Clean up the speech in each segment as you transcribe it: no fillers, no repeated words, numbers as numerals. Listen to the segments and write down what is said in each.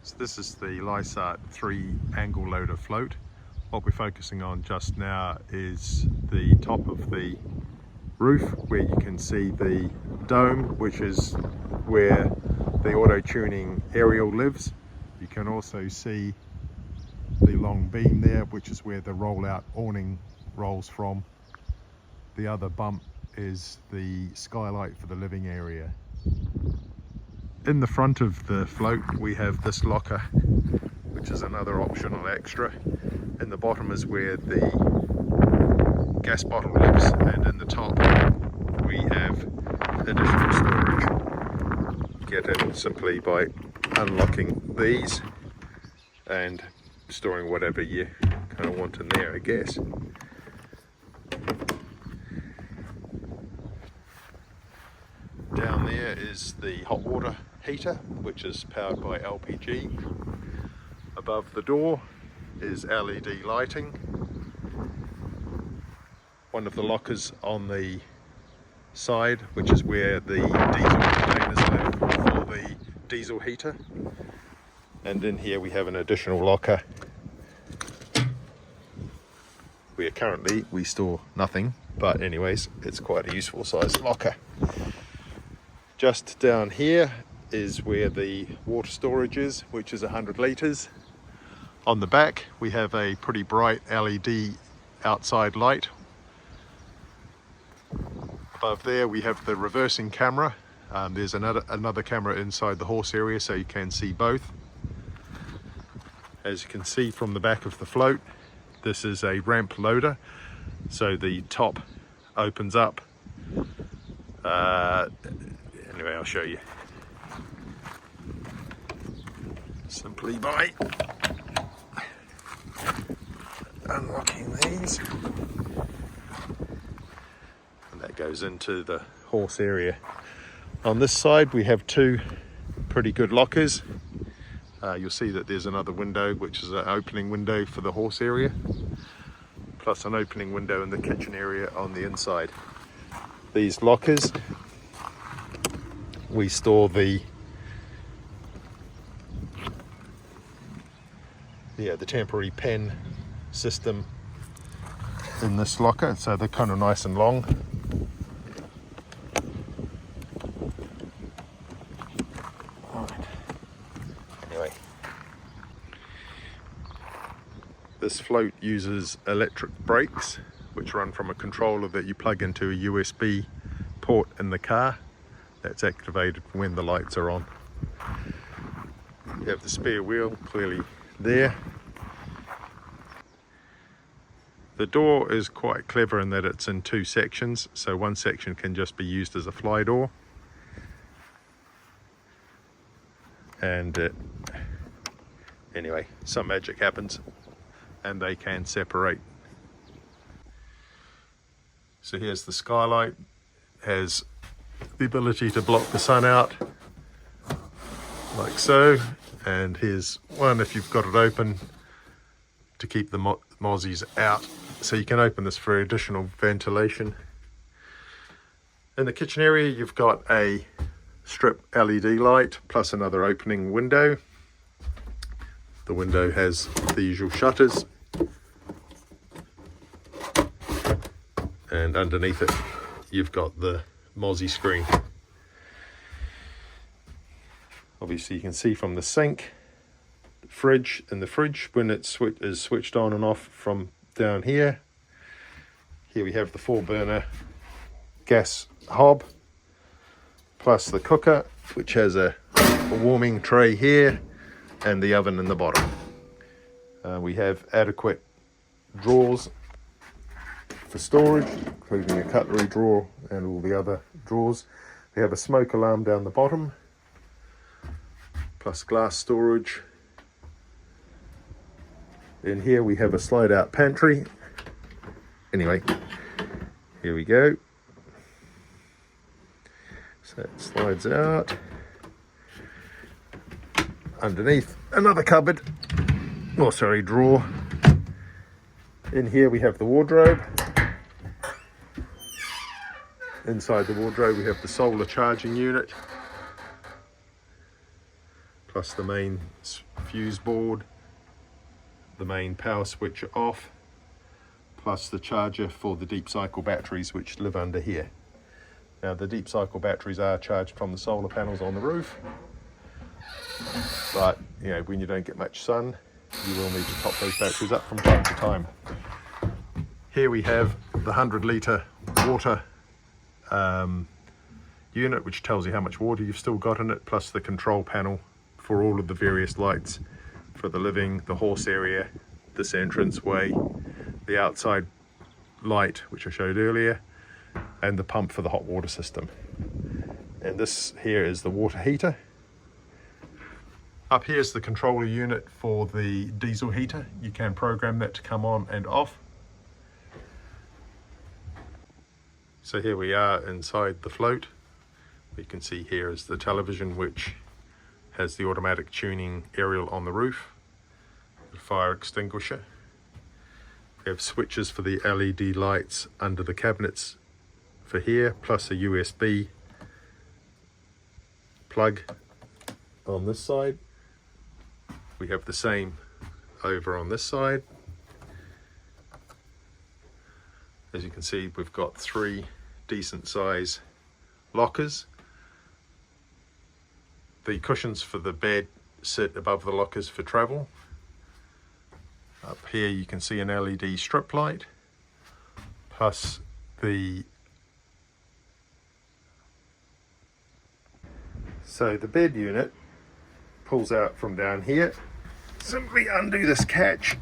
So this is the Lysaght 3 angle loader float. What we're focusing on just now is the top of the roof, where you can see the dome, which is where the auto-tuning aerial lives. You can also see the long beam there, which is where the rollout awning rolls from. The other bump is the skylight for the living area. In the front of the float we have this locker, which is another optional extra. In the bottom is where the gas bottle lives, and in the top we have additional storage. Get in simply by unlocking these and storing whatever you kind of want in there, I guess. Down there is the hot water heater, which is powered by LPG. Above the door is LED lighting. One of the lockers on the side, which is where the diesel containers live for the diesel heater. And in here we have an additional locker where currently we store nothing, but anyways, it's quite a useful size locker. Just down here is where the water storage is, which is 100 litres. On the back we have a pretty bright LED outside light. Above there we have the reversing camera. There's another camera inside the horse area, so you can see both. As you can see from the back of the float, this is a ramp loader, so the top opens up. Anyway, I'll show you. Simply by unlocking these. And that goes into the horse area. On this side we have two pretty good lockers. You'll see that there's another window, which is an opening window for the horse area, plus an opening window in the kitchen area on the inside. These lockers, we store the temporary pen system in this locker, so they're kind of nice and long. Anyway, this float uses electric brakes, which run from a controller that you plug into a USB port in the car. That's activated when the lights are on. You have the spare wheel clearly there. The door is quite clever in that it's in two sections, so one section can just be used as a fly door. And anyway, some magic happens and they can separate. So here's the skylight. Has the ability to block the sun out like so, and here's one if you've got it open to keep the mozzies out, so you can open this for additional ventilation. In the kitchen area you've got a strip LED light plus another opening window. The window has the usual shutters, and underneath it you've got the mozzie screen. Obviously you can see from the sink, fridge, and the fridge when it is switched on and off from down here. Here we have the 4-burner gas hob, plus the cooker, which has a warming tray here, and the oven in the bottom. We have adequate drawers for storage, including a cutlery drawer and all the other drawers. We have a smoke alarm down the bottom, plus glass storage. In here we have a slide out pantry. Anyway, here we go. So it slides out. Underneath, another cupboard, drawer. In here we have the wardrobe. Inside the wardrobe we have the solar charging unit, plus the main fuse board, the main power switch off, plus the charger for the deep cycle batteries which live under here. Now the deep cycle batteries are charged from the solar panels on the roof, but you know, when you don't get much sun, you will need to top those batteries up from time to time. Here we have the 100-litre water unit, which tells you how much water you've still got in it, plus the control panel for all of the various lights for the living, the horse area, this entranceway, the outside light which I showed earlier, and the pump for the hot water system. And this here is the water heater. Up here is the controller unit for the diesel heater. You can program that to come on and off. So here we are inside the float. We can see here is the television, which has the automatic tuning aerial on the roof, the fire extinguisher. We have switches for the LED lights under the cabinets for here, plus a USB plug on this side. We have the same over on this side. As you can see, we've got 3 decent size lockers. The cushions for the bed sit above the lockers for travel. Up here you can see an LED strip light, plus so the bed unit pulls out from down here. Simply undo this catch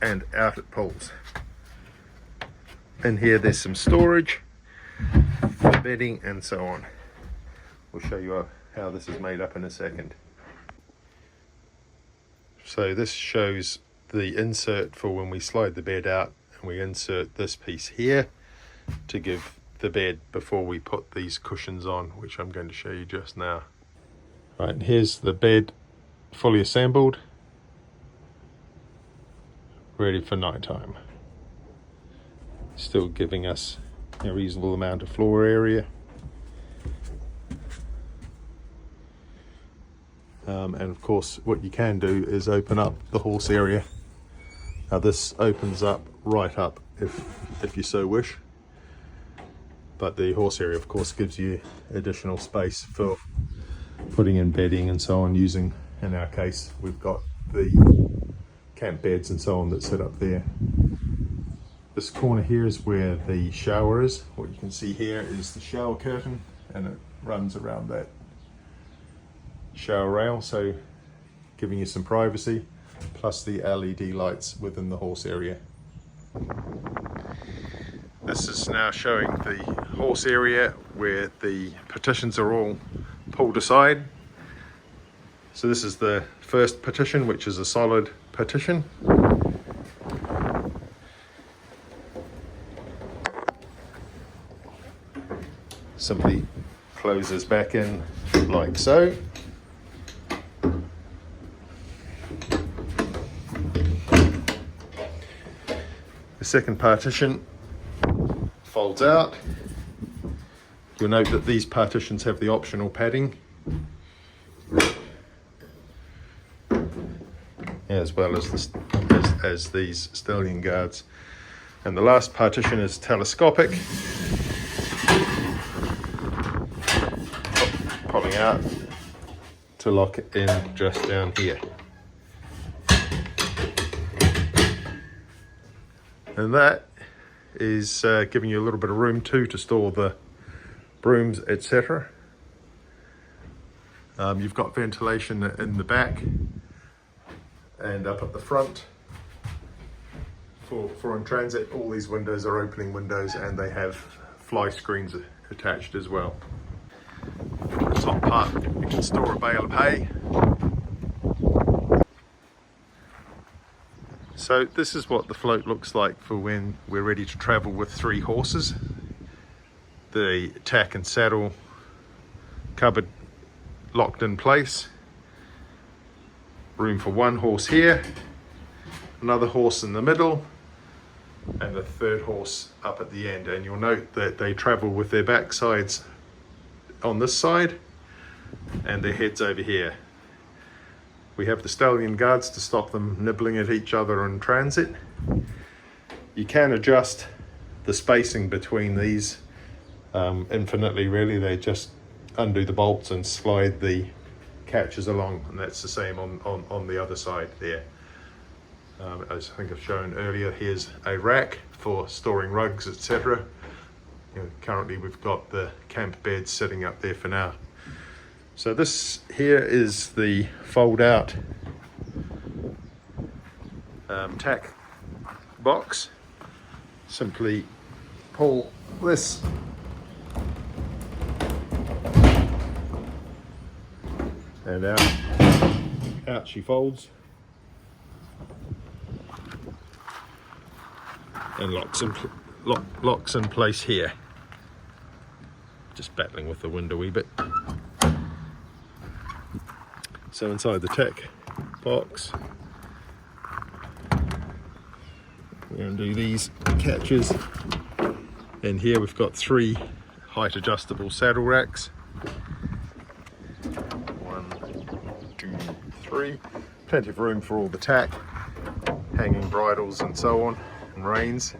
and out it pulls. In here there's some storage for bedding and so on. We'll show you how this is made up in a second. So this shows the insert for when we slide the bed out, and we insert this piece here to give the bed before we put these cushions on, which I'm going to show you just now. Right, and here's the bed fully assembled, ready for night time. Still giving us a reasonable amount of floor area. And of course what you can do is open up the horse area. Now this opens up right up if you so wish, but the horse area of course gives you additional space for putting in bedding and so on, using, in our case, we've got the camp beds and so on that sit up there. This corner here is where the shower is. What you can see here is the shower curtain, and it runs around that shower rail, so giving you some privacy, plus the LED lights within the horse area. This is now showing the horse area where the partitions are all pulled aside. So this is the first partition, which is a solid partition. Simply closes back in like so. The second partition folds out. You'll note that these partitions have the optional padding, as well as these stallion guards. And the last partition is telescopic, pulling out to lock it in just down here. And that is giving you a little bit of room too to store the brooms, etc. You've got ventilation in the back and up at the front. For in transit, all these windows are opening windows, and they have fly screens attached as well. The top part, you can store a bale of hay. So this is what the float looks like for when we're ready to travel with 3 horses. The tack and saddle cupboard locked in place. Room for 1 horse here, another horse in the middle, and a 3rd horse up at the end. And you'll note that they travel with their backsides on this side and their heads over here. We have the stallion guards to stop them nibbling at each other in transit. You can adjust the spacing between these infinitely, really. They just undo the bolts and slide the catches along, and that's the same on the other side there. As I think I've shown earlier, here's a rack for storing rugs, etc. Currently we've got the camp bed sitting up there for now. So this here is the fold out tack box. Simply pull this and out she folds and locks in place here. Just battling with the wind a wee bit. So inside the tack box, we undo these catches, and here we've got 3 height adjustable saddle racks. 1, 2, 3. Plenty of room for all the tack, hanging bridles and so on, and reins.